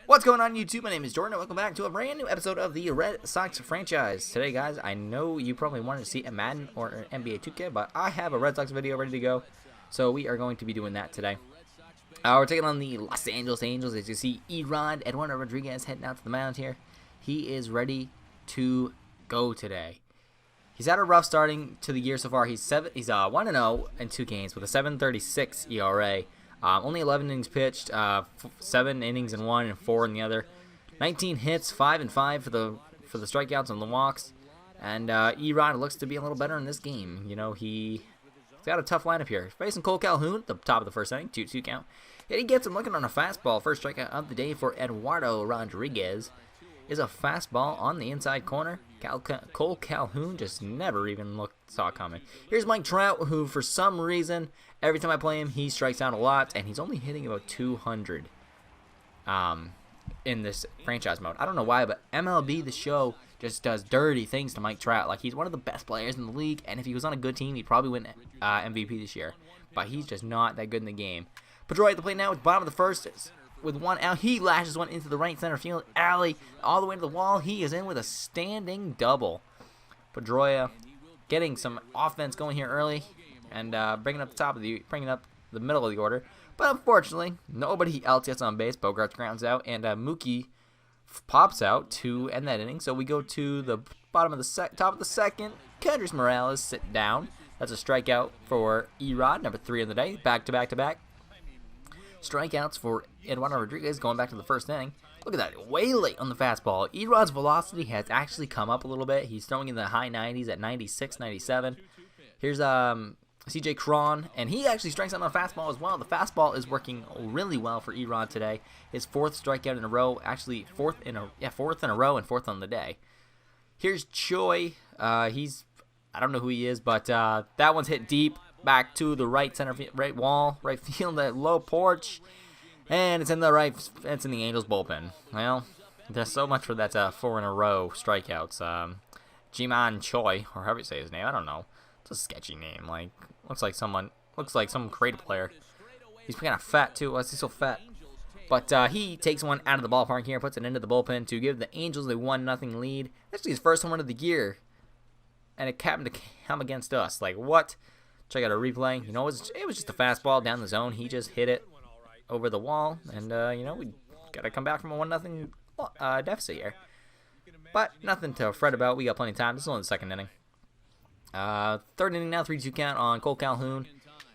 What's going on YouTube? My name is Jordan and welcome back to a brand new episode of the Red Sox franchise. Today guys, I know you probably wanted to see a Madden or an NBA 2K, but I have a Red Sox video ready to go. So we are going to be doing that today. We're taking on the Los Angeles Angels. As you see, Eduardo Rodriguez heading out to the mound here. He is ready to go today. He's had a rough starting to the year so far. He's 1-0 in 2 games with a 7.36 ERA. Only 11 innings pitched, 7 innings in one and 4 in the other. 19 hits, 5 and 5 for the strikeouts and the walks. And Erod looks to be a little better in this game. You know, he's got a tough lineup here. Facing Cole Calhoun at the top of the first inning, 2-2 count. And he gets him looking on a fastball. First strikeout of the day for Eduardo Rodriguez is a fastball on the inside corner. Cole Calhoun just never even saw it coming. Here's Mike Trout, who for some reason, every time I play him, he strikes out a lot, and he's only hitting about 200 in this franchise mode. I don't know why, but MLB, the show, just does dirty things to Mike Trout. Like, he's one of the best players in the league, and if he was on a good team, he'd probably win MVP this year. But he's just not that good in the game. Pedroia at the plate now with bottom of the first. With one out, he lashes one into the right center field alley, all the way to the wall. He is in with a standing double. Pedroia getting some offense going here early, and bringing up the middle of the order. But unfortunately, nobody else gets on base. Bogarts grounds out, and Mookie pops out to end that inning. So we go to the top of the second. Kendrys Morales sit down. That's a strikeout for Erod, number 3 of the day. Back to back. Strikeouts for Eduardo Rodriguez going back to the first inning. Look at that, way late on the fastball. Erod's velocity has actually come up a little bit. He's throwing in the high 90s at 96, 97. Here's CJ Cron, and he actually strikes out on a fastball as well. The fastball is working really well for Erod today. His 4th strikeout in a row, actually fourth in a row and 4th on the day. Here's Choi. I don't know who he is, but that one's hit deep. Back to the right field, that low porch, and it's in the Angels bullpen. Well, there's so much for that 4 in a row strikeouts. Jiman Choi, or however you say his name, I don't know. It's a sketchy name. Like, looks like some creative player. He's kind of fat too. Why is he so fat? But he takes one out of the ballpark here, puts it into the bullpen to give the Angels a 1-0 lead. Actually, his first home run of the year, and it happened to come against us. Like, what? Check out a replay. You know, it was just a fastball down the zone. He just hit it over the wall, and you know, we gotta come back from a 1-0 deficit here. But nothing to fret about. We got plenty of time. This is only the second inning. Third inning now, 3-2 count on Cole Calhoun.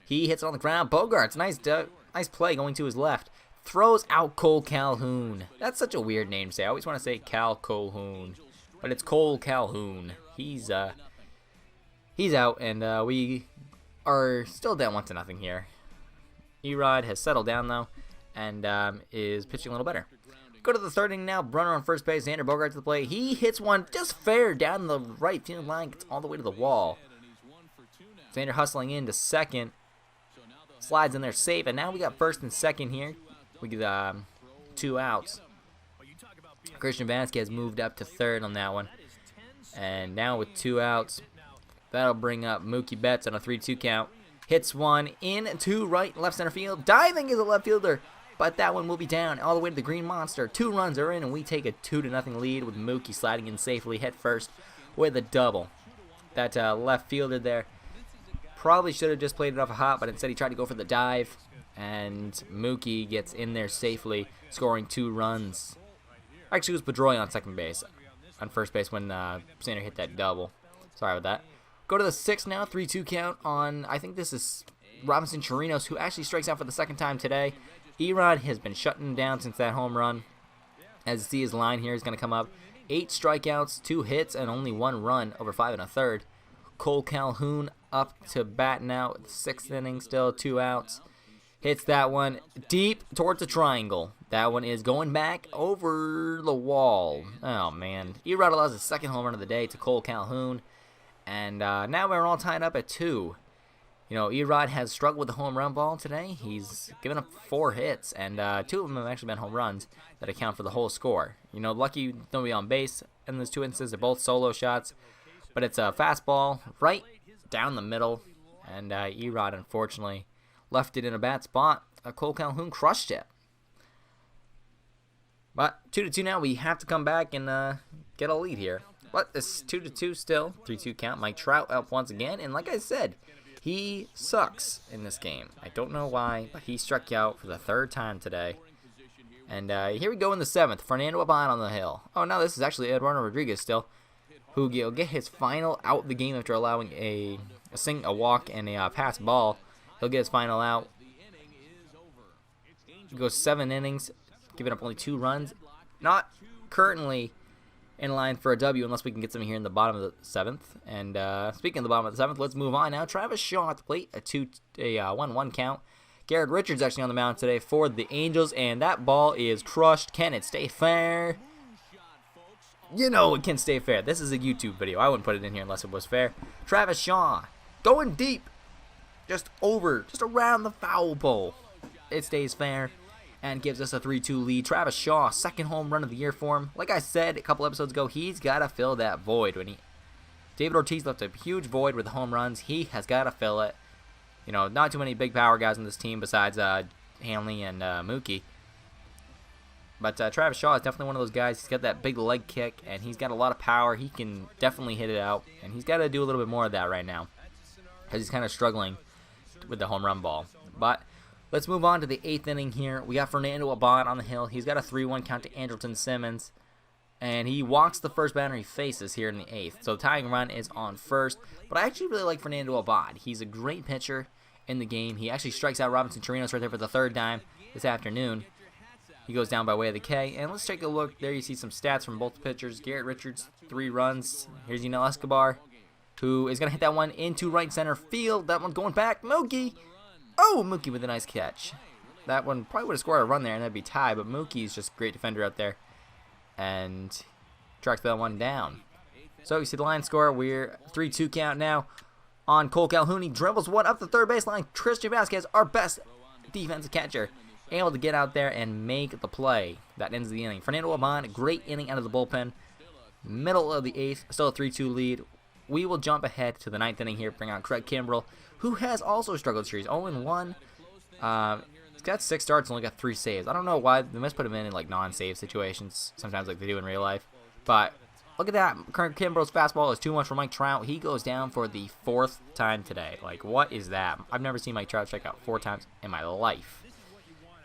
He hits it on the ground. Bogarts, nice play going to his left. Throws out Cole Calhoun. That's such a weird name to say. I always want to say Cal Calhoun, but it's Cole Calhoun. He's out, and we are still down 1-0 here. Erod has settled down though, and is pitching a little better. Go to the third inning now. Runner on first base. Xander Bogaerts to the plate. He hits one just fair down the right field line. Gets all the way to the wall. Xander hustling into second. Slides in there safe. And now we got first and second here. We get 2 outs. Christian Vasquez moved up to third on that one. And now with 2 outs, that'll bring up Mookie Betts on a 3-2 count. Hits one into left center field. Diving is a left fielder. But that one will be down all the way to the Green Monster. 2 runs are in, and we take a 2-0 lead with Mookie sliding in safely head first with a double. That left fielder there probably should have just played it off a hop, but instead he tried to go for the dive. And Mookie gets in there safely, scoring 2 runs. Actually, it was Pedroia on second base. On first base when Sander hit that double. Sorry about that. Go to the 6th now, 3-2 count on, I think this is Robinson Chirinos, who actually strikes out for the 2nd time today. Erod has been shutting down since that home run. As you see, his line here is going to come up. 8 strikeouts, 2 hits, and only 1 run over 5 1/3. Cole Calhoun up to bat now. 6th inning still, 2 outs. Hits that one deep towards the triangle. That one is going back over the wall. Oh, man. Erod allows his 2nd home run of the day to Cole Calhoun. And now we're all tied up at 2. You know, Erod has struggled with the home run ball today. He's given up 4 hits, and 2 of them have actually been home runs that account for the whole score. You know, lucky nobody on base in those 2 instances. They're both solo shots, but it's a fastball right down the middle, and Erod, unfortunately, left it in a bad spot. Cole Calhoun crushed it. But 2-2 now. We have to come back and get a lead here. But it's 2-2 still. 3-2 count. Mike Trout up once again. And like I said, he sucks in this game. I don't know why, but he struck out for the 3rd time today. And here we go in the 7th. Fernando Abad on the hill. Oh, no, this is actually Eduardo Rodriguez still, who will get his final out of the game after allowing a walk and a pass ball. He'll get his final out. He goes 7 innings, giving up only 2 runs. Not currently in line for a W unless we can get something here in the bottom of the 7th. And speaking of the bottom of the 7th, let's move on now. Travis Shaw at the plate, a 1-1 count. Garrett Richards actually on the mound today for the Angels, and that ball is crushed. Can it stay fair? You know it can stay fair. This is a YouTube video. I wouldn't put it in here unless it was fair. Travis Shaw going deep, just around the foul pole. It stays fair and gives us a 3-2 lead. Travis Shaw, 2nd home run of the year for him. Like I said a couple episodes ago, he's got to fill that void. David Ortiz left a huge void with the home runs. He has got to fill it. You know, not too many big power guys on this team besides Hanley and Mookie. But Travis Shaw is definitely one of those guys. He's got that big leg kick, and he's got a lot of power. He can definitely hit it out, and he's got to do a little bit more of that right now, because he's kind of struggling with the home run ball. But let's move on to the 8th inning here. We got Fernando Abad on the hill. He's got a 3-1 count to Andrelton Simmons, and he walks the first batter he faces here in the 8th. So the tying run is on first. But I actually really like Fernando Abad. He's a great pitcher in the game. He actually strikes out Robinson Chirinos right there for the 3rd time this afternoon. He goes down by way of the K. And let's take a look. There you see some stats from both pitchers. Garrett Richards, 3 runs. Here's Yunel Escobar, who is going to hit that one into right center field. That one's going back. Mookie. Oh, Mookie with a nice catch. That one probably would have scored a run there, and that'd be tied. But Mookie's just a great defender out there. And tracks that one down. So you see the line score. We're 3-2 count now on Cole Calhoun. He dribbles one up the 3rd baseline. Christian Vasquez, our best defensive catcher, able to get out there and make the play. That ends the inning. Fernando Abad, great inning out of the bullpen. Middle of the 8th, still a 3-2 lead. We will jump ahead to the 9th inning here, bring on Craig Kimbrell, who has also struggled this year. He's 0-1. He's got 6 starts and only got 3 saves. I don't know why. They must put him in like non-save situations sometimes like they do in real life. But look at that. Craig Kimbrell's fastball is too much for Mike Trout. He goes down for the 4th time today. Like, what is that? I've never seen Mike Trout strike out 4 times in my life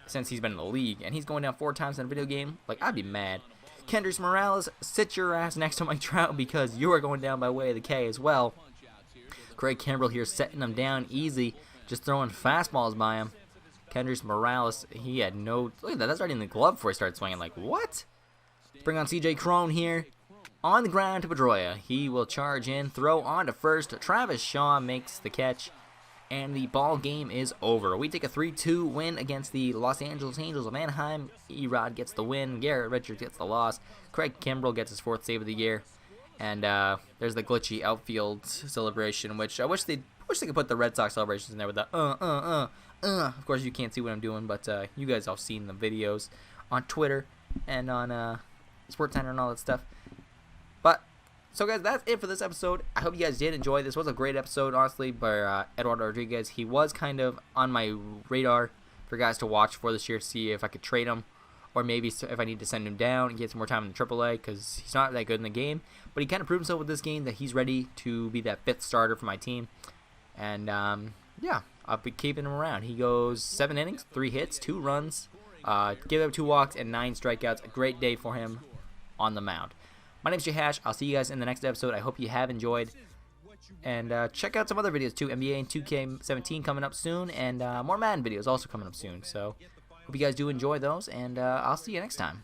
since he's been in the league. And he's going down 4 times in a video game. Like, I'd be mad. Kendrys Morales, sit your ass next to Mike Trout because you are going down by way of the K as well. Craig Kimbrell here setting him down easy, just throwing fastballs by him. Kendrys Morales, he had no... Look at that, that's already in the glove before he started swinging. Like, what? Bring on CJ Cron here. On the ground to Pedroia. He will charge in, throw on to first. Travis Shaw makes the catch, and the ball game is over. We take a 3-2 win against the Los Angeles Angels of Anaheim. Erod gets the win. Garrett Richards gets the loss. Craig Kimbrell gets his 4th save of the year. And there's the glitchy outfield celebration, which I wish they could put the Red Sox celebrations in there with the Of course, you can't see what I'm doing, but you guys all seen the videos on Twitter and on SportsCenter and all that stuff. But, so guys, that's it for this episode. I hope you guys did enjoy. This was a great episode, honestly, by Eduardo Rodriguez. He was kind of on my radar for guys to watch for this year to see if I could trade him, or maybe if I need to send him down and get some more time in the AAA, because he's not that good in the game. But he kind of proved himself with this game that he's ready to be that 5th starter for my team. And, yeah, I'll be keeping him around. He goes 7 innings, 3 hits, 2 runs, gave up 2 walks, and 9 strikeouts. A great day for him on the mound. My name's Jahash. I'll see you guys in the next episode. I hope you have enjoyed. And check out some other videos too. NBA and 2K17 coming up soon. And more Madden videos also coming up soon. So hope you guys do enjoy those. And I'll see you next time.